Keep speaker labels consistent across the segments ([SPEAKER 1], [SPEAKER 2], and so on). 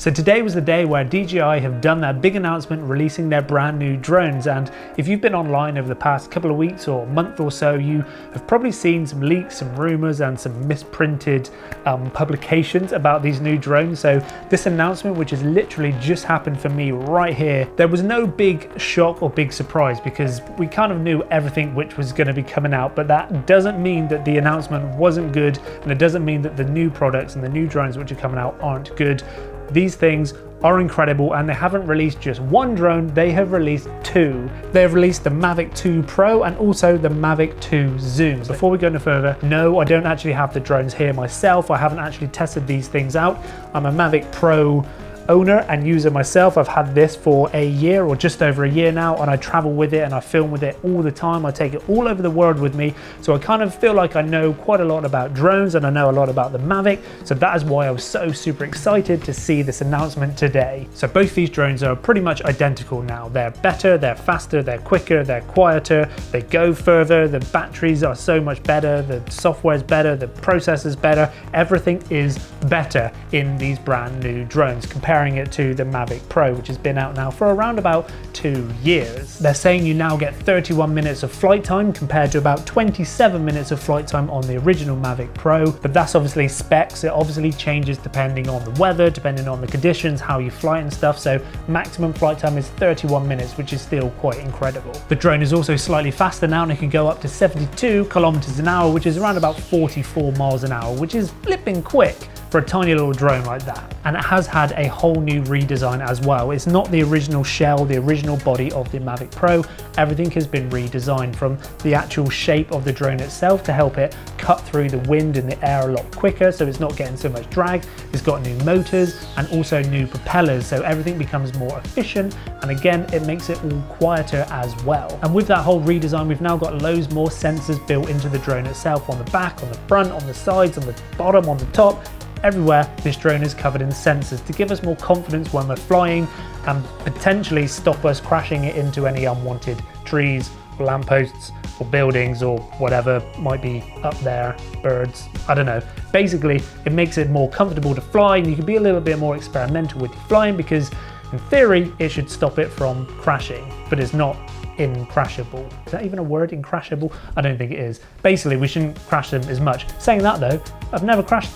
[SPEAKER 1] So today was the day where DJI have done their big announcement releasing their brand new drones, and if you've been online over the past couple of weeks or month or so, you have probably seen some leaks, some rumours and some misprinted publications about these new drones. So this announcement, which has literally just happened for me right here, there was no big shock or big surprise because we kind of knew everything which was going to be coming out, but that doesn't mean that the announcement wasn't good, and it doesn't mean that the new products and the new drones which are coming out aren't good. These things are incredible, and they haven't released just one drone, they have released two. They have released the Mavic 2 Pro and also the Mavic 2 Zoom. Before we go any further, no, I don't actually have the drones here myself. I haven't actually tested these things out. I'm a Mavic Pro owner and user myself. I've had this for a year or just over a year now, and I travel with it and I film with it all the time. I take it all over the world with me, so I kind of feel like I know quite a lot about drones and I know a lot about the Mavic, so that is why I was so super excited to see this announcement today. So both these drones are pretty much identical now. They're better, they're faster, they're quicker, they're quieter, they go further, the batteries are so much better, the software's better, the processor's better, everything is better in these brand new drones comparing it to the Mavic Pro, which has been out now for around about 2 years. They're saying you now get 31 minutes of flight time compared to about 27 minutes of flight time on the original Mavic Pro, but that's obviously specs. It obviously changes depending on the weather, depending on the conditions, how you fly and stuff, so maximum flight time is 31 minutes, which is still quite incredible. The drone is also slightly faster now, and it can go up to 72 kilometers an hour, which is around about 44 miles an hour, which is flipping quick for a tiny little drone like that. And it has had a whole new redesign as well. It's not the original shell, the original body of the Mavic Pro. Everything has been redesigned, from the actual shape of the drone itself to help it cut through the wind and the air a lot quicker, so it's not getting so much drag. It's got new motors and also new propellers, so everything becomes more efficient, and again it makes it all quieter as well. And with that whole redesign, we've now got loads more sensors built into the drone itself, on the back, on the front, on the sides, on the bottom, on the top. Everywhere this drone is covered in sensors to give us more confidence when we're flying and potentially stop us crashing it into any unwanted trees, or lampposts or buildings or whatever might be up there, birds, I don't know. Basically, it makes it more comfortable to fly, and you can be a little bit more experimental with your flying, because in theory it should stop it from crashing, but it's not incrashable. Is that even a word, incrashable? I don't think it is. Basically, we shouldn't crash them as much. Saying that though, I've never crashed,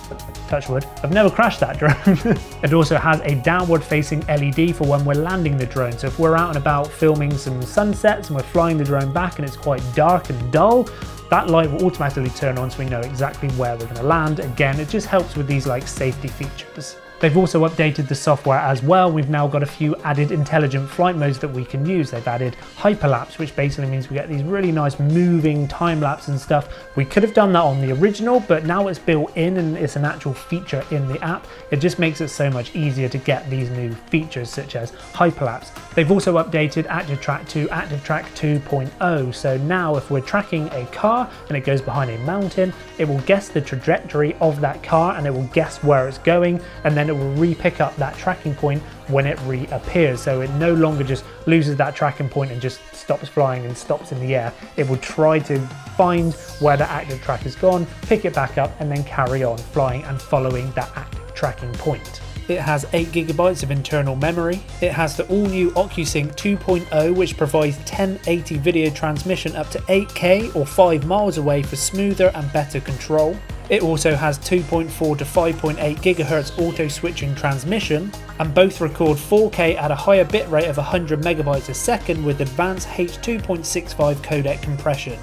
[SPEAKER 1] touch wood, I've never crashed that drone. It also has a downward facing LED for when we're landing the drone. So if we're out and about filming some sunsets and we're flying the drone back and it's quite dark and dull, that light will automatically turn on so we know exactly where we're going to land. Again, it just helps with these like safety features. They've also updated the software as well. We've now got a few added intelligent flight modes that we can use. They've added hyperlapse, which basically means we get these really nice moving time lapse and stuff. We could have done that on the original, but now it's built in and it's an actual feature in the app. It just makes it so much easier to get these new features such as hyperlapse. They've also updated Active Track to Active Track 2.0. So now if we're tracking a car and it goes behind a mountain, it will guess the trajectory of that car and it will guess where it's going, and then it will re-pick up that tracking point when it reappears. So it no longer just loses that tracking point and just stops flying and stops in the air. It will try to find where the active track has gone, pick it back up, and then carry on flying and following that active tracking point. It has 8 GB of internal memory. It has the all-new OcuSync 2.0, which provides 1080 video transmission up to 8K or 5 miles away for smoother and better control. It also has 2.4 to 5.8 GHz auto switching transmission, and both record 4K at a higher bitrate of 100 megabytes a second with advanced H.265 codec compression.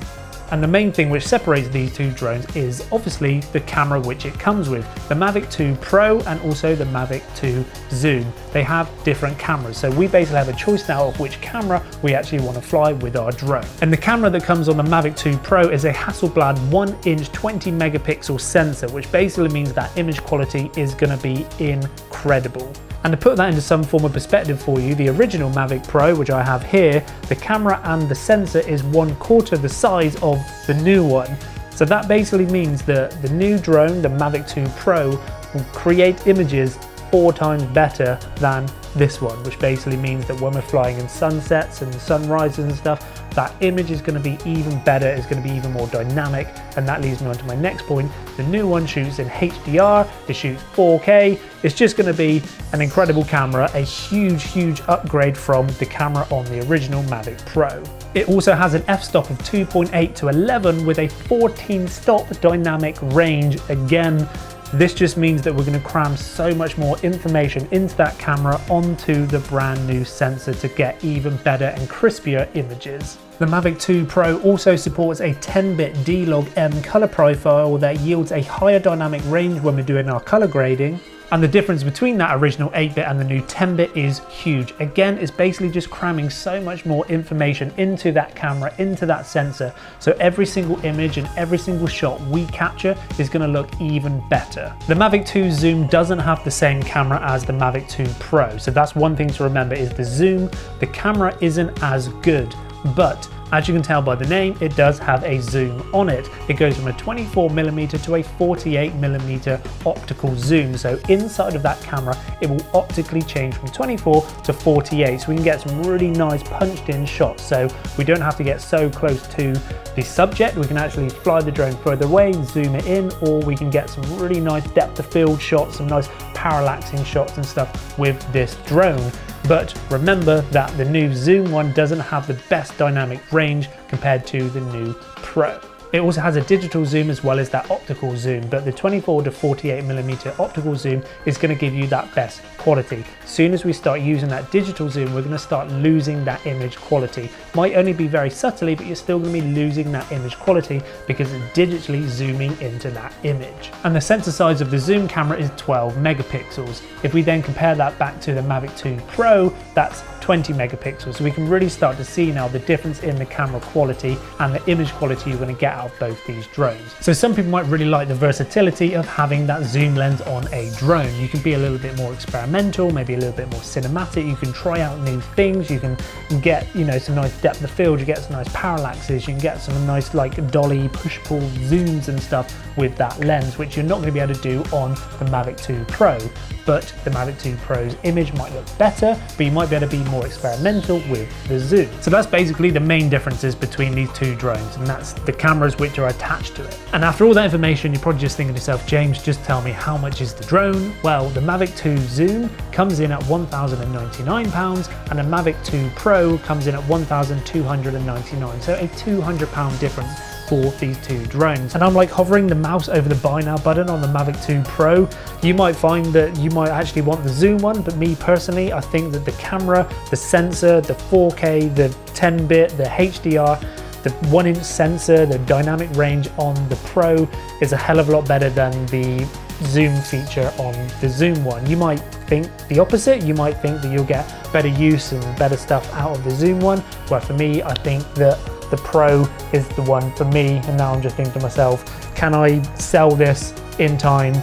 [SPEAKER 1] And the main thing which separates these two drones is obviously the camera which it comes with. The Mavic 2 Pro and also the Mavic 2 Zoom. They have different cameras, so we basically have a choice now of which camera we actually want to fly with our drone. And the camera that comes on the Mavic 2 Pro is a Hasselblad 1-inch 20 megapixel sensor, which basically means that image quality is going to be incredible. And to put that into some form of perspective for you, the original Mavic Pro, which I have here, the camera and the sensor is 1/4 the size of the new one. So that basically means that the new drone, the Mavic 2 Pro, will create images 4 times better than this one, which basically means that when we're flying in sunsets and sunrises and stuff, that image is going to be even better, it's going to be even more dynamic, and that leads me on to my next point. The new one shoots in HDR, it shoots 4K, it's just going to be an incredible camera, a huge upgrade from the camera on the original Mavic Pro. It also has an f-stop of 2.8 to 11 with a 14-stop dynamic range. Again, this just means that we're going to cram so much more information into that camera onto the brand new sensor to get even better and crispier images. The Mavic 2 Pro also supports a 10-bit D-Log-M color profile that yields a higher dynamic range when we're doing our color grading. And the difference between that original 8-bit and the new 10-bit is huge. Again, it's basically just cramming so much more information into that camera, into that sensor. So every single image and every single shot we capture is going to look even better. The Mavic 2 zoom doesn't have the same camera as the Mavic 2 Pro. So that's one thing to remember, is the zoom. The camera isn't as good, but as you can tell by the name, it does have a zoom on it. It goes from a 24mm to a 48mm optical zoom. So inside of that camera, it will optically change from 24 to 48. So we can get some really nice punched in shots. So we don't have to get so close to the subject. We can actually fly the drone further away, zoom it in, or we can get some really nice depth of field shots, some nice parallaxing shots and stuff with this drone. But remember that the new Zoom one doesn't have the best dynamic range compared to the new Pro. It also has a digital zoom as well as that optical zoom, but the 24 to 48mm optical zoom is going to give you that best quality. As soon as we start using that digital zoom, we're going to start losing that image quality. Might only be very subtly, but you're still going to be losing that image quality because it's digitally zooming into that image. And the sensor size of the zoom camera is 12 megapixels. If we then compare that back to the Mavic 2 Pro, that's 20 megapixels. So we can really start to see now the difference in the camera quality and the image quality you're going to get out of both these drones. So some people might really like the versatility of having that zoom lens on a drone. You can be a little bit more experimental, maybe a little bit more cinematic. You can try out new things. You can get, you know, some nice depth of field. You get some nice parallaxes. You can get some nice like dolly push-pull zooms and stuff with that lens, which you're not going to be able to do on the Mavic 2 Pro. But the Mavic 2 Pro's image might look better, but you might be able to be more experimental with the zoom. So that's basically the main differences between these two drones, and that's the cameras which are attached to it. And after all that information, you're probably just thinking to yourself, James, just tell me, how much is the drone? Well, the Mavic 2 Zoom comes in at £1,099 and the Mavic 2 Pro comes in at £1,299, so a £200 difference for these two drones. And I'm like hovering the mouse over the buy now button on the Mavic 2 Pro. You might find that you might actually want the zoom one, but me personally, I think that the camera, the sensor, the 4K, the 10-bit, the HDR, the 1-inch sensor, the dynamic range on the Pro is a hell of a lot better than the zoom feature on the zoom one. You might think the opposite. You might think that you'll get better use and better stuff out of the zoom one, where for me, I think that the Pro is the one for me. And now I'm just thinking to myself, can I sell this in time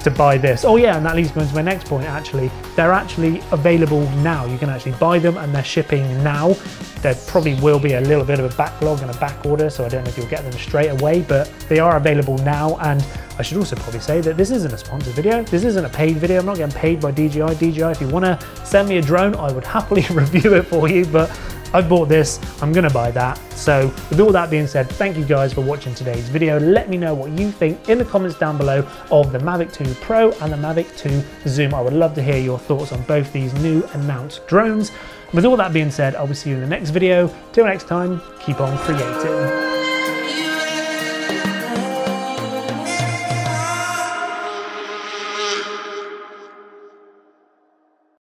[SPEAKER 1] to buy this? Oh yeah, and that leads me to my next point. Actually, they're actually available now. You can actually buy them and they're shipping now. There probably will be a little bit of a backlog and a back order, so I don't know if you'll get them straight away, but they are available now. And I should also probably say that this isn't a sponsored video. This isn't a paid video. I'm not getting paid by DJI. DJI, if you want to send me a drone, I would happily review it for you, but I bought this, I'm gonna buy that. So with all that being said, thank you guys for watching today's video. Let me know what you think in the comments down below of the Mavic 2 Pro and the Mavic 2 Zoom. I would love to hear your thoughts on both these new announced drones. With all that being said, I will see you in the next video. Till next time, keep on creating.